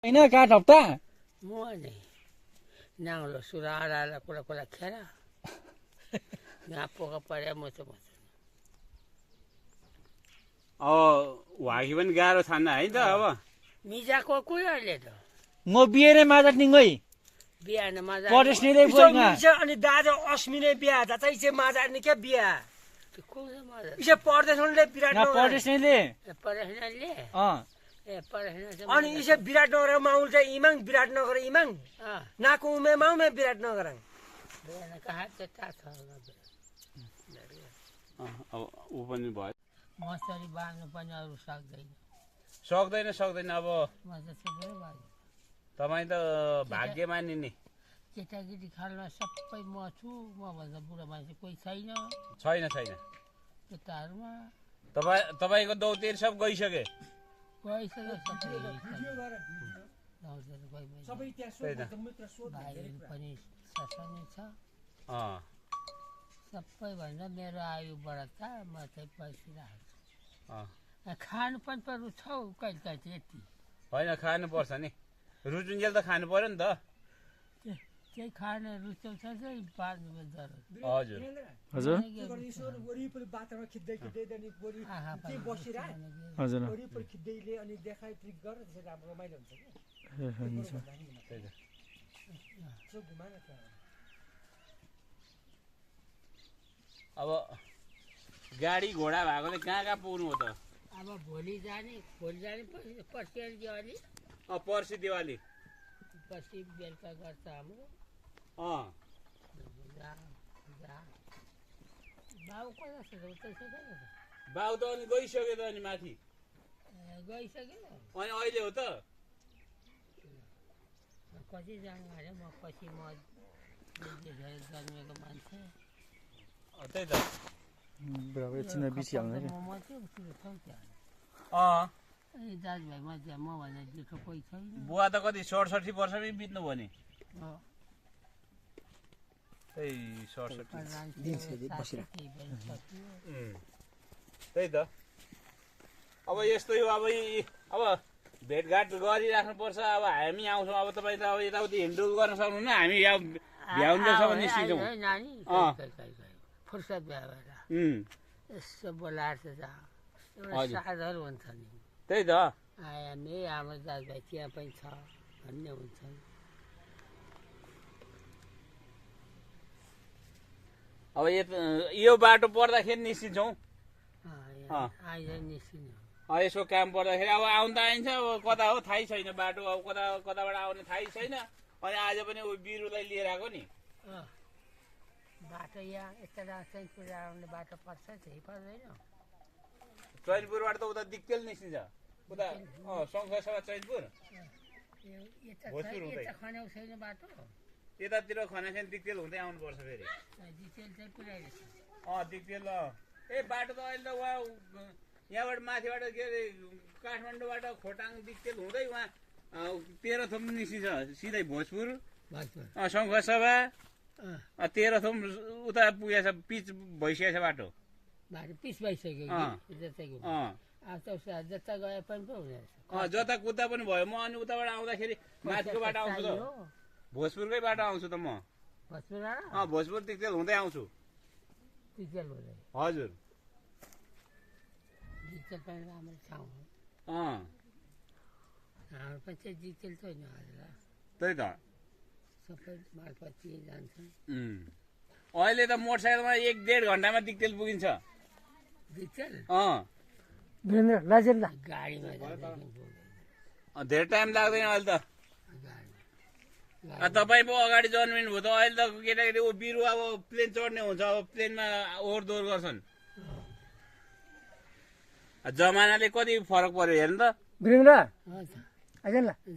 होइन काठ हप्ता म नै नाङ्लो सुराला कुरा कुरा खेर यहाँ पोका पऱ्यो म त वागी पनि गाह्रो छान्न है त अब मिजाको कोही अहिले त म बिहेरै माझा टिङ्गै बिहान मजा परेस्नेले बोल्गा अनि दाजु अस्मिने बिहा जातै चाहिँ माझा नि के बिहा को मजा इसे परदेशले विराट ना परेस्नेले परेस्नेले ए परेस्ने अनि इसे विराटनगर माउल चाहिँ इमाङ विराटनगर इमाङ नाको उमे माउमे विराटनगर बिहान कहाँ त्यता छ अब ऊ पनि भयो मसरी बाँध्नु पनि अरू सक्दैन अब म त थुप्रै भयो तपाईँ त भाग्यमानी नि केटाकेटी खालमा सबै म छु म भन्दा बुढो मान्छे कोही छैन छैन केटाहरूमा तपाईँको दौतेर सब गइसके गइसक्यो भाइहरू पनि ससानै छ सबैभन्दा मेरो आयु बढ्छ म चाहिँ बसिरहेको छु खानु पनि रुचाउ कहिले कहिले यति होइन खानुपर्छ नि रुचुन्जेल त खानु पर्यो नि त केही खान रुचाउँछ चाहिँ बाँध्नु हजुर हजुर वरिपरि बाटोमा खिच्दै हजुर वरिपरि खिच्दैले अनि देखाइ ट्रिक गर त्यसरी राम्रो रमाइलो हुन्छ अब गाडी घोडा भएकोले कहाँ पुग्नु हो त अब भोलि जाने पर्सि दिवाली पर्सि दिवाली पर्सि बेलुका गर्छ हाम्रो बाउ कता छ बाउ त अनि गइसक्यो त अनि माथि गइसक्यो अनि अहिले हो त कति जानु अरे म पछि म जन्मेको मान्छे त्यही त एकछिन बिर्सी हाल्नु दाजुभाइ मध्ये म भन्दा जेठो कोही छैन बुवा त कति 67 वर्षमै बित्नु भयो नि त्यही 67 त्यही त अब यस्तै हो अब भेटघाट गरिराख्नुपर्छ अब हामी आउँछौँ अब तपाईँ त अब यताउति हिँडडुल गर्न सक्नुहुन्न हामी यहाँ भ्याउन्जेलसम्म निस्किन्छौँ नानी फुर्सद भएर यसो बोलाएर चाहिँ एउटा साधर हुन्छ नि त्यही त आया नि हाम्रो दाजुभाइ त्यहाँ पनि छ भन्ने हुन्छ अब यो बाटो पर्दाखेरि निस्किन्छौँ आइज निस्किनु यसको काम पर्दाखेरि अब आउनु त आइन्छ अब कता हो थाहै छैन बाटो अब कताबाट आउने थाहै छैन अनि आज पनि बिरुलाई लिएर आएको नि बाटो यहाँ यता चैनपुर आउने बाटो पर्छ त्यही पर्दैन चैनपुरबाट त उता दिक्तेल निस्किन्छ उता सङ्घसभा चैनपुर खन्याउ छैन बाटो यतातिर खनासेन दिक्तेल हुँदै आउनुपर्छ फेरि दिक्तेल चाहिँ पुऱ्याइरहेछ दिक्तेल ए बाटो त अहिले त उहाँ यहाँबाट माथिबाट के अरे काठमाडौँबाट खोटाङ दिक्तेल हुँदै उहाँ तेह्रथुम निस्किन्छ सिधै भोजपुर सङ्घसभा तेह्रथुम उता पुगेछ पिच भइसकेछ बाटो पिच भइसक्यो जता गए पनि पो हुने जता कुद्दा पनि भयो म अनि उताबाट आउँदाखेरि माथिको बाटो आउँछु त भोजपुरकै बाटो आउँछु त म भोजपुर दिक्तेल हुँदै आउँछु हजुर दिक्तेल पनि राम्रो ठाउँ हो हाम्रो पनि चाहिँ दिक्तेल छैन त्यही त सबै मालपत्ती जान्छ अहिले त मोटरसाइकलमा 1-1.5 घन्टामा दिक्तेल पुगिन्छ दिक्तेल गाडीमा धेरै टाइम लाग्दैन अहिले त तपाईँ पो अगाडि जन्मिनु भयो त अहिले त केटाकेटी बिरुवा अब प्लेन चढ्ने हुन्छ अब प्लेनमा ओहोर दोहोर गर्छन् जमानाले कति फरक पर्यो हेर्नु त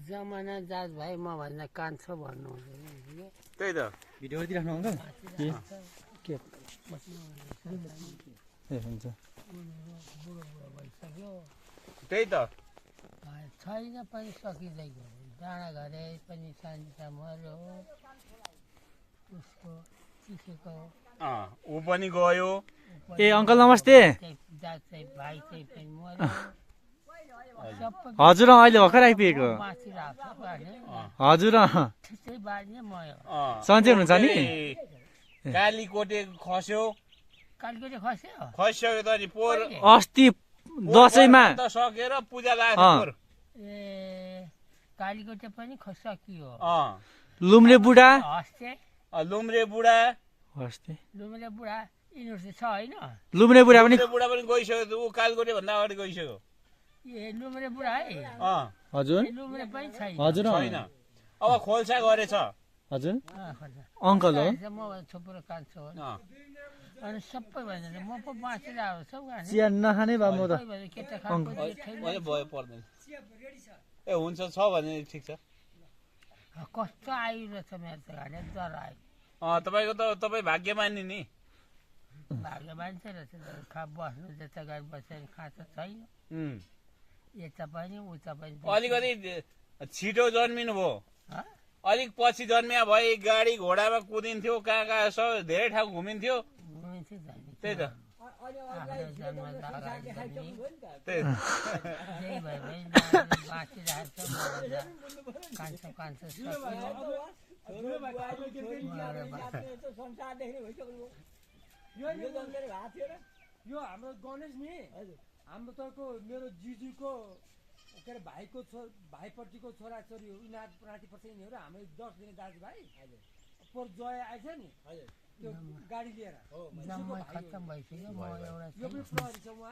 जमाना दाजुभाइ म भन्दा कान्छ भन्नु त्यही त भिडियो गरिदिइराख्नु अङ्कल के ए हुन्छ बुढो भइसक्यो त्यही त छैन पनि सकिँदैको डाँडा घरे पनि सानो मर्यो उसको चिसेको ऊ पनि गयो ए अङ्कल नमस्ते भाइ चाहिँ पनि मर्यो सबै हजुर अहिले भर्खर आइपुगेको बाँचिरहेको छ भने हजुर त्यस्तै बाँच्ने मयो सन्चै हुनुहुन्छ नि कालीकोटे खस्यो कालकोटे खस्यो खसिसक्यो त नि पोहोर अस्ति दसैँमा त सकेर पूजा लागेको थियो पोहोर। ए कालीकोटे पनि सकियो लुम्रे बुढा हस्ते लुम्रे बुढा अस्ति लुम्रे बुढा युनिभर्सिटी छ होइन लुम्रे बुढा पनि लुम्रे बुढा पनि गइसक्यो ऊ कालकोटे भन्दा अगाडि गइसक्यो ए लुम्रे बुढा है हजुर ए, लुम्रे पनि छैन हजुर छैन अब खोल्सा गरेछ हजुर खर्च अङ्कल हो म थुप्रो कान्छ हो अनि सबै भन्छ म पो बाँचिरहेको सब गाँस चिया नखाने भए म त केटा खाएको अहिले भयो पर्दैन ए हुन्छ छ भने ठिक छ कस्तो आइरहेछ मेरो त घाँडे ज्वरो आयो तपाईँको त तपाईँ भाग्यमानी नि भाग्य मान्छे रहेछ खा बस्नु जता गएर बसेर खाँचो छैन उम्। यता पनि उता पनि अलिकति छिटो जन्मिनु भयो हँ? अलिक पछि जन्मिया भए गाडी घोडामा कुदिन्थ्यो कहाँ कहाँ सब धेरै ठाउँ घुमिन्थ्यो घुमिन्छ जाने त्यही त आफ्नो जन्मदा अगाडि पनि त्यही त्यही भए पनि बाँचिरहेको छ कान्छ कान्छ यो हाम्रो गणेश नि हाम्रो तपाईँको मेरो जिजूको के अरे भाइपट्टिको छोराछोरी हो यिनीहरू रातिपर्छ यिनीहरू हाम्रो 10 दिने दाजुभाइ पोहोर जय आएछ नि त्यो गाडी लिएर जम्मै खत्तम भइसक्यो म एउटा यो पनि प्रहरी छ उहाँ